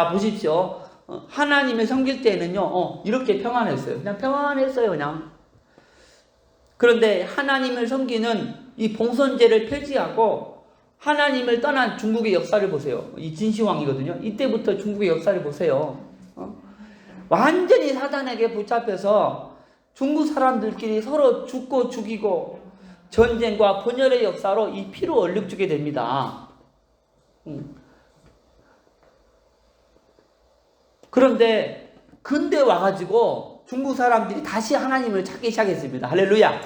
자, 보십시오. 하나님을 섬길 때는요, 이렇게 평안했어요. 그냥 평안했어요, 그냥. 그런데 하나님을 섬기는 이 봉선제를 폐지하고 하나님을 떠난 중국의 역사를 보세요. 이 진시황이거든요. 이때부터 중국의 역사를 보세요. 완전히 사단에게 붙잡혀서 중국 사람들끼리 서로 죽고 죽이고 전쟁과 분열의 역사로 이 피로 얼룩지게 됩니다. 그런데 근대 와가지고 중국 사람들이 다시 하나님을 찾기 시작했습니다. 할렐루야.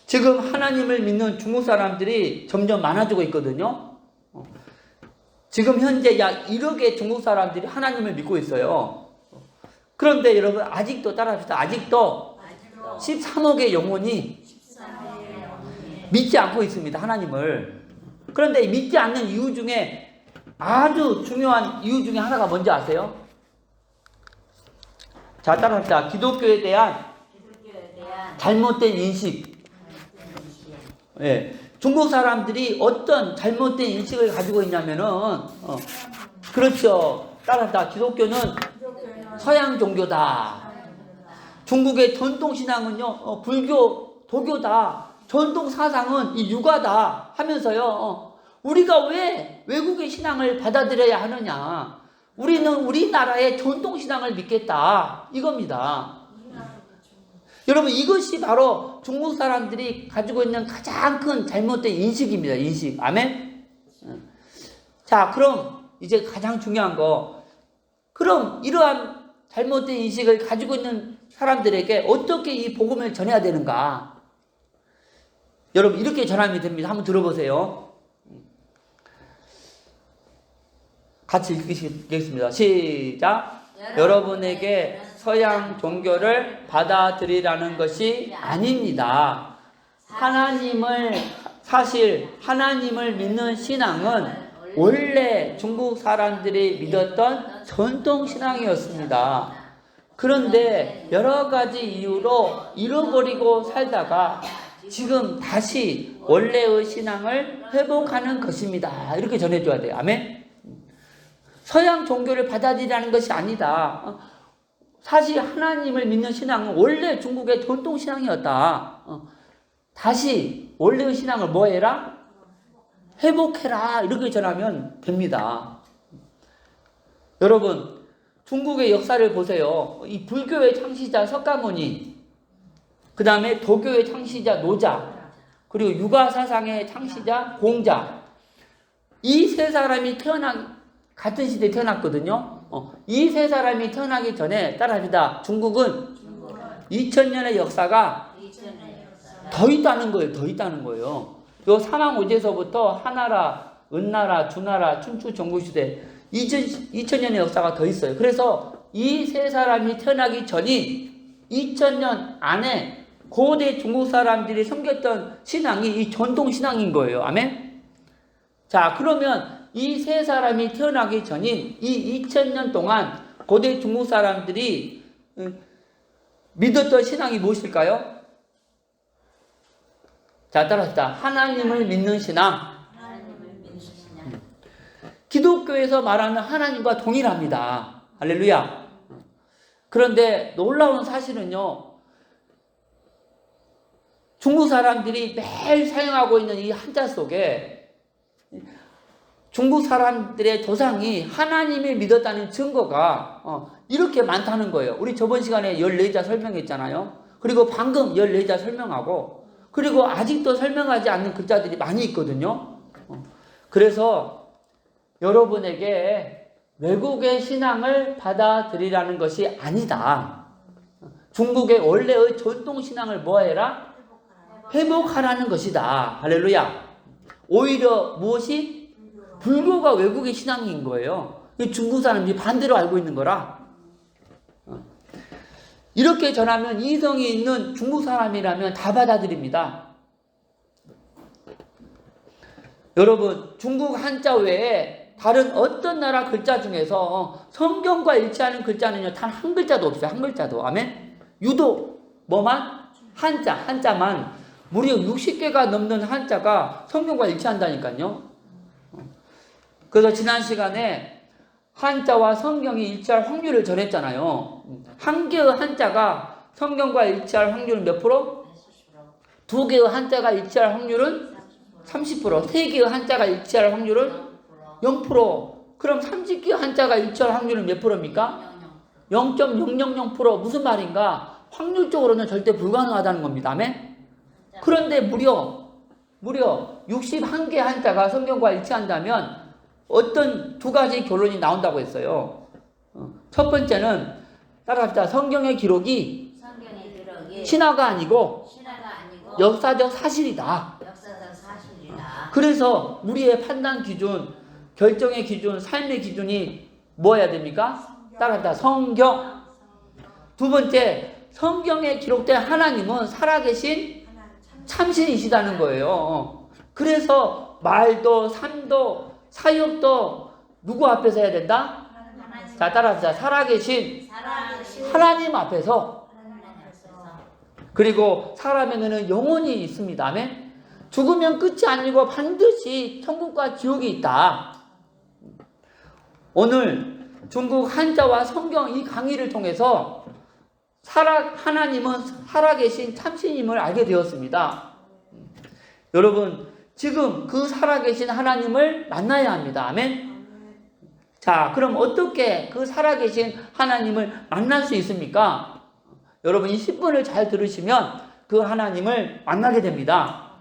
지금 하나님을 믿는 중국 사람들이 점점 많아지고 있거든요. 지금 현재 약 1억의 중국 사람들이 하나님을 믿고 있어요. 그런데 여러분 아직도 따라합시다. 아직도 13억의 영혼이 믿지 않고 있습니다. 하나님을. 그런데 믿지 않는 이유 중에 아주 중요한 이유 중에 하나가 뭔지 아세요? 자, 따라합시다. 기독교에 대한 잘못된 인식. 예. 중국 사람들이 어떤 잘못된 인식을 가지고 있냐면은, 그렇죠. 따라합시다. 기독교는 서양 종교다. 중국의 전통신앙은요, 불교, 도교다. 전통 사상은 이 육아다 하면서요, 우리가 왜 외국의 신앙을 받아들여야 하느냐? 우리는 우리나라의 전통 신앙을 믿겠다. 이겁니다. 여러분, 이것이 바로 중국 사람들이 가지고 있는 가장 큰 잘못된 인식입니다. 인식. 아멘? 자, 그럼 이제 가장 중요한 거. 그럼 이러한 잘못된 인식을 가지고 있는 사람들에게 어떻게 이 복음을 전해야 되는가? 여러분, 이렇게 전하면 됩니다. 한번 들어보세요. 같이 읽겠습니다. 시작. 여러분에게 서양 종교를 받아들이라는 것이 아닙니다. 사실 하나님을 믿는 신앙은 원래 중국 사람들이 믿었던 전통 신앙이었습니다. 그런데 여러 가지 이유로 잃어버리고 살다가 지금 다시 원래의 신앙을 회복하는 것입니다. 이렇게 전해줘야 돼요. 아멘? 서양 종교를 받아들이라는 것이 아니다. 사실 하나님을 믿는 신앙은 원래 중국의 전통 신앙이었다. 다시 원래의 신앙을 뭐 해라? 회복해라. 이렇게 전하면 됩니다. 여러분, 중국의 역사를 보세요. 이 불교의 창시자 석가모니, 그 다음에 도교의 창시자 노자, 그리고 육아사상의 창시자 공자, 이 세 사람이 같은 시대에 태어났거든요. 이 세 사람이 태어나기 전에 따라합니다. 중국은 2000년의 역사가 더 있다는 거예요. 더 있다는 거예요. 요 사망오제서부터 하나라, 은나라, 주나라, 춘추 전국시대 2000년의 역사가 더 있어요. 그래서 이 세 사람이 태어나기 전인 2000년 안에 고대 중국 사람들이 섬겼던 신앙이 이 전통 신앙인 거예요. 아멘? 자, 그러면 이 세 사람이 태어나기 전인 이 2000년 동안 고대 중국 사람들이 믿었던 신앙이 무엇일까요? 자, 따라합시다. 하나님을 믿는 신앙. 기독교에서 말하는 하나님과 동일합니다. 할렐루야. 그런데 놀라운 사실은요, 중국 사람들이 매일 사용하고 있는 이 한자 속에 중국 사람들의 조상이 하나님을 믿었다는 증거가 이렇게 많다는 거예요. 우리 저번 시간에 14자 설명했잖아요. 그리고 방금 14자 설명하고, 그리고 아직도 설명하지 않는 글자들이 많이 있거든요. 그래서 여러분에게 외국의 신앙을 받아들이라는 것이 아니다. 중국의 원래의 전통 신앙을 뭐 해라? 회복하라는 것이다. 할렐루야. 오히려 무엇이? 불교가 외국의 신앙인 거예요. 중국 사람들이 반대로 알고 있는 거라. 이렇게 전하면 이성이 있는 중국 사람이라면 다 받아들입니다. 여러분, 중국 한자 외에 다른 어떤 나라 글자 중에서 성경과 일치하는 글자는요, 단 한 글자도 없어요. 한 글자도. 아멘? 유독 뭐만? 한자만 무려 60개가 넘는 한자가 성경과 일치한다니까요. 그래서 지난 시간에 한자와 성경이 일치할 확률을 전했잖아요. 한 개의 한자가 성경과 일치할 확률은 몇 프로? 두 개의 한자가 일치할 확률은 30%, 세 개의 한자가 일치할 확률은 0%. 그럼 30개의 한자가 일치할 확률은 몇 프로입니까? 0.000%. 무슨 말인가? 확률적으로는 절대 불가능하다는 겁니다. 아멘? 그런데 무려 61개 한자가 성경과 일치한다면 어떤 두 가지 결론이 나온다고 했어요. 첫 번째는 따라합시다. 성경의 기록이 신화가 아니고 역사적 사실이다. 그래서 우리의 판단 기준, 결정의 기준, 삶의 기준이 뭐여야 됩니까? 따라합시다. 성경. 두 번째, 성경에 기록된 하나님은 살아계신 참신이시다는 거예요. 그래서 말도 삶도 사역도 누구 앞에서 해야 된다? 자, 따라합시다. 살아계신 하나님 앞에서. 그리고 사람에게는 영혼이 있습니다. 아멘? 죽으면 끝이 아니고 반드시 천국과 지옥이 있다. 오늘 중국 한자와 성경 이 강의를 통해서 하나님은 살아계신 참신임을 알게 되었습니다. 여러분, 지금 그 살아계신 하나님을 만나야 합니다. 아멘? 자, 그럼 어떻게 그 살아계신 하나님을 만날 수 있습니까? 여러분, 이 10분을 잘 들으시면 그 하나님을 만나게 됩니다.